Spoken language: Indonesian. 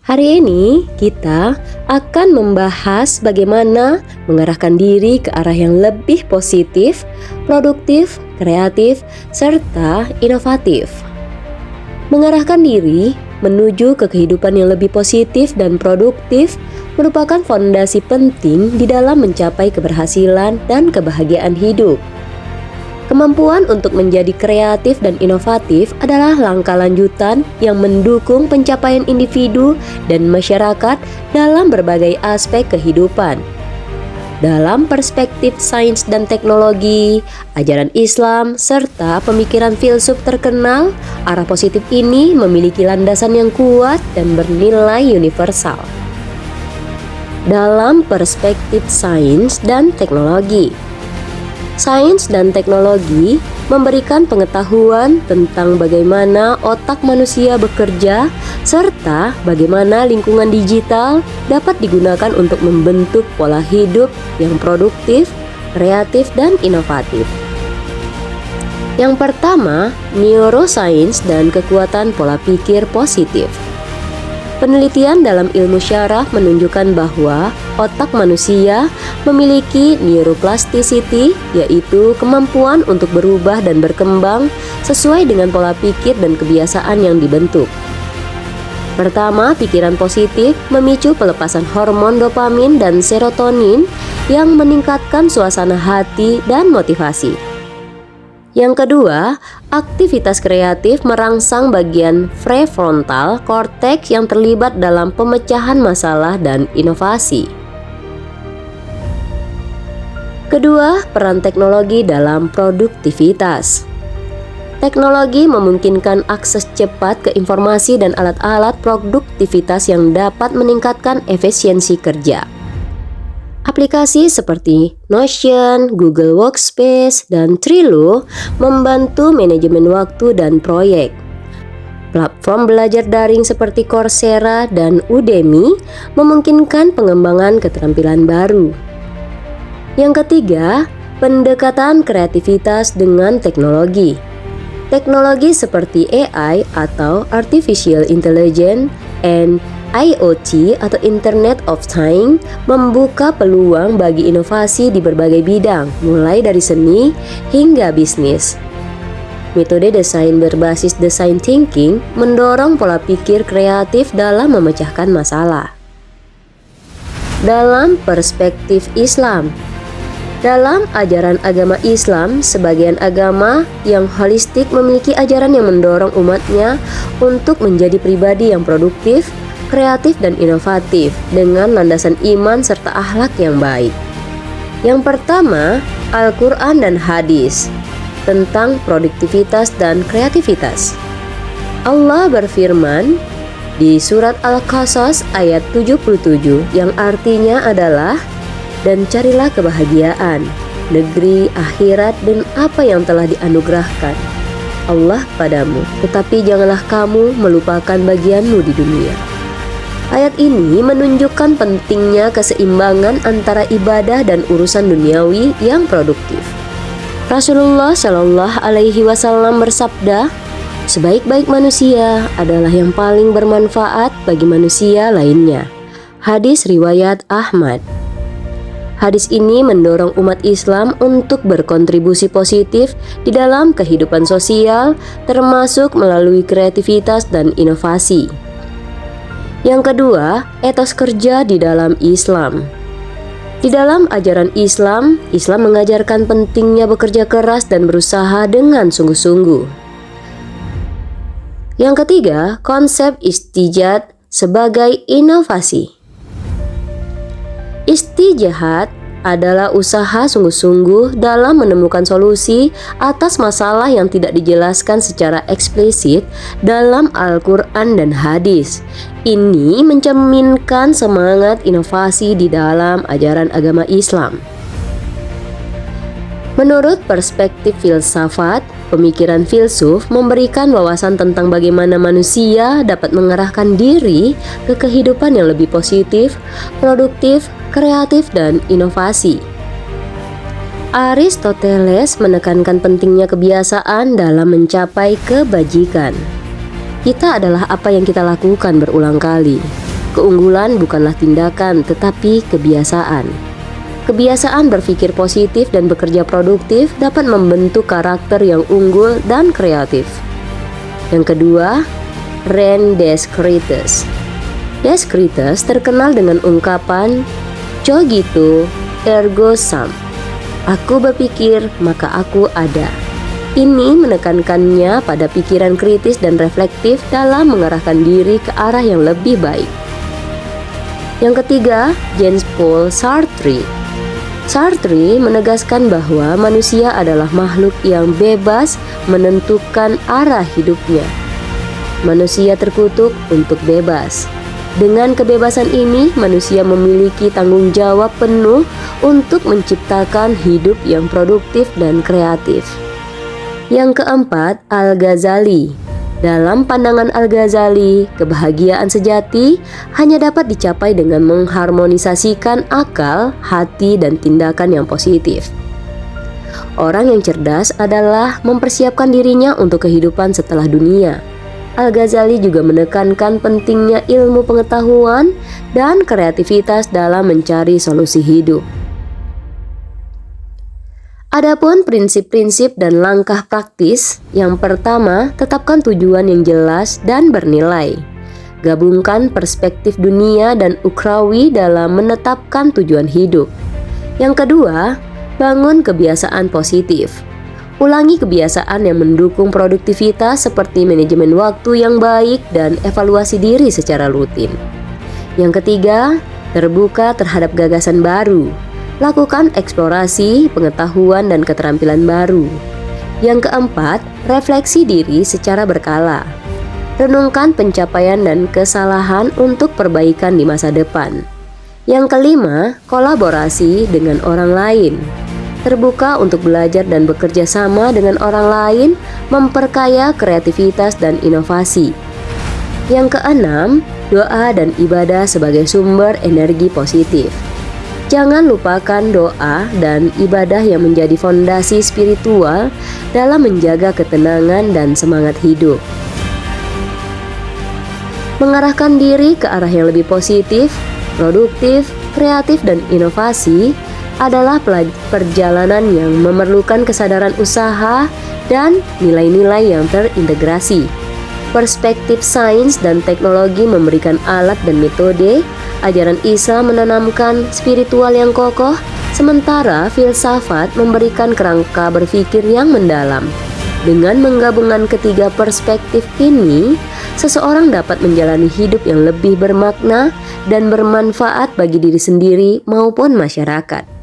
Hari ini kita akan membahas bagaimana mengarahkan diri ke arah yang lebih positif, produktif, kreatif, serta inovatif. Mengarahkan diri menuju ke kehidupan yang lebih positif dan produktif merupakan fondasi penting di dalam mencapai keberhasilan dan kebahagiaan hidup. Kemampuan untuk menjadi kreatif dan inovatif adalah langkah lanjutan yang mendukung pencapaian individu dan masyarakat dalam berbagai aspek kehidupan. Dalam perspektif sains dan teknologi, ajaran Islam, serta pemikiran filsuf terkenal, arah positif ini memiliki landasan yang kuat dan bernilai universal. Dalam perspektif sains dan teknologi, sains dan teknologi memberikan pengetahuan tentang bagaimana otak manusia bekerja serta bagaimana lingkungan digital dapat digunakan untuk membentuk pola hidup yang produktif, kreatif, dan inovatif. Yang pertama, neuroscience dan kekuatan pola pikir positif. Penelitian dalam ilmu syaraf menunjukkan bahwa otak manusia memiliki neuroplasticity, yaitu kemampuan untuk berubah dan berkembang sesuai dengan pola pikir dan kebiasaan yang dibentuk. Pertama, pikiran positif memicu pelepasan hormon dopamin dan serotonin yang meningkatkan suasana hati dan motivasi. Yang kedua, aktivitas kreatif merangsang bagian prefrontal cortex yang terlibat dalam pemecahan masalah dan inovasi. Kedua, peran teknologi dalam produktivitas. Teknologi memungkinkan akses cepat ke informasi dan alat-alat produktivitas yang dapat meningkatkan efisiensi kerja. Aplikasi seperti Notion, Google Workspace, dan Trello membantu manajemen waktu dan proyek. Platform belajar daring seperti Coursera dan Udemy memungkinkan pengembangan keterampilan baru. Yang ketiga, pendekatan kreativitas dengan teknologi. Teknologi seperti AI atau Artificial Intelligence and IoT atau Internet of Things membuka peluang bagi inovasi di berbagai bidang, mulai dari seni hingga bisnis. Metode desain berbasis design thinking mendorong pola pikir kreatif dalam memecahkan masalah. Dalam perspektif Islam, dalam ajaran agama Islam, sebagian agama yang holistik memiliki ajaran yang mendorong umatnya untuk menjadi pribadi yang produktif, kreatif, dan inovatif dengan landasan iman serta akhlak yang baik. Yang pertama, Al-Quran dan Hadis tentang produktivitas dan kreativitas. Allah berfirman di surat Al-Qasas ayat 77 yang artinya adalah, "Dan carilah kebahagiaan, negeri, akhirat, dan apa yang telah dianugerahkan Allah padamu, tetapi janganlah kamu melupakan bagianmu di dunia." Ayat ini menunjukkan pentingnya keseimbangan antara ibadah dan urusan duniawi yang produktif. Rasulullah Shallallahu Alaihi Wasallam bersabda, "Sebaik-baik manusia adalah yang paling bermanfaat bagi manusia lainnya." Hadis riwayat Ahmad. Hadis ini mendorong umat Islam untuk berkontribusi positif di dalam kehidupan sosial, termasuk melalui kreativitas dan inovasi. Yang kedua, etos kerja di dalam Islam. Di dalam ajaran Islam, Islam mengajarkan pentingnya bekerja keras dan berusaha dengan sungguh-sungguh. Yang ketiga, konsep istijad sebagai inovasi. Istijad adalah usaha sungguh-sungguh dalam menemukan solusi atas masalah yang tidak dijelaskan secara eksplisit dalam Al-Quran dan hadis. Ini mencerminkan semangat inovasi di dalam ajaran agama Islam. Menurut perspektif filsafat, pemikiran filsuf memberikan wawasan tentang bagaimana manusia dapat mengarahkan diri ke kehidupan yang lebih positif, produktif, kreatif, dan inovasi. Aristoteles menekankan pentingnya kebiasaan dalam mencapai kebajikan. Kita adalah apa yang kita lakukan berulang kali. Keunggulan bukanlah tindakan, tetapi kebiasaan. Kebiasaan berpikir positif dan bekerja produktif dapat membentuk karakter yang unggul dan kreatif. Yang kedua, Rene Descartes. Descartes terkenal dengan ungkapan cogito ergo sum. Aku berpikir, maka aku ada. Ini menekankannya pada pikiran kritis dan reflektif dalam mengarahkan diri ke arah yang lebih baik. Yang ketiga, Jean-Paul Sartre. Sartre menegaskan bahwa manusia adalah makhluk yang bebas menentukan arah hidupnya. Manusia terkutuk untuk bebas. Dengan kebebasan ini, manusia memiliki tanggung jawab penuh untuk menciptakan hidup yang produktif dan kreatif. Yang keempat, Al-Ghazali. Dalam pandangan Al-Ghazali, kebahagiaan sejati hanya dapat dicapai dengan mengharmonisasikan akal, hati, dan tindakan yang positif. Orang yang cerdas adalah mempersiapkan dirinya untuk kehidupan setelah dunia. Al-Ghazali juga menekankan pentingnya ilmu pengetahuan dan kreativitas dalam mencari solusi hidup. Adapun prinsip-prinsip dan langkah praktis, yang pertama, tetapkan tujuan yang jelas dan bernilai. Gabungkan perspektif dunia dan ukhrawi dalam menetapkan tujuan hidup. Yang kedua, bangun kebiasaan positif. Ulangi kebiasaan yang mendukung produktivitas seperti manajemen waktu yang baik dan evaluasi diri secara rutin. Yang ketiga, terbuka terhadap gagasan baru. Lakukan eksplorasi, pengetahuan, dan keterampilan baru. Yang keempat, refleksi diri secara berkala. Renungkan pencapaian dan kesalahan untuk perbaikan di masa depan. Yang kelima, kolaborasi dengan orang lain. Terbuka untuk belajar dan bekerja sama dengan orang lain, memperkaya kreativitas dan inovasi. Yang keenam, doa dan ibadah sebagai sumber energi positif. Jangan lupakan doa dan ibadah yang menjadi fondasi spiritual dalam menjaga ketenangan dan semangat hidup. Mengarahkan diri ke arah yang lebih positif, produktif, kreatif, dan inovasi adalah perjalanan yang memerlukan kesadaran usaha dan nilai-nilai yang terintegrasi. Perspektif sains dan teknologi memberikan alat dan metode. Ajaran Islam menanamkan spiritual yang kokoh, sementara filsafat memberikan kerangka berpikir yang mendalam. Dengan menggabungkan ketiga perspektif ini, seseorang dapat menjalani hidup yang lebih bermakna dan bermanfaat bagi diri sendiri maupun masyarakat.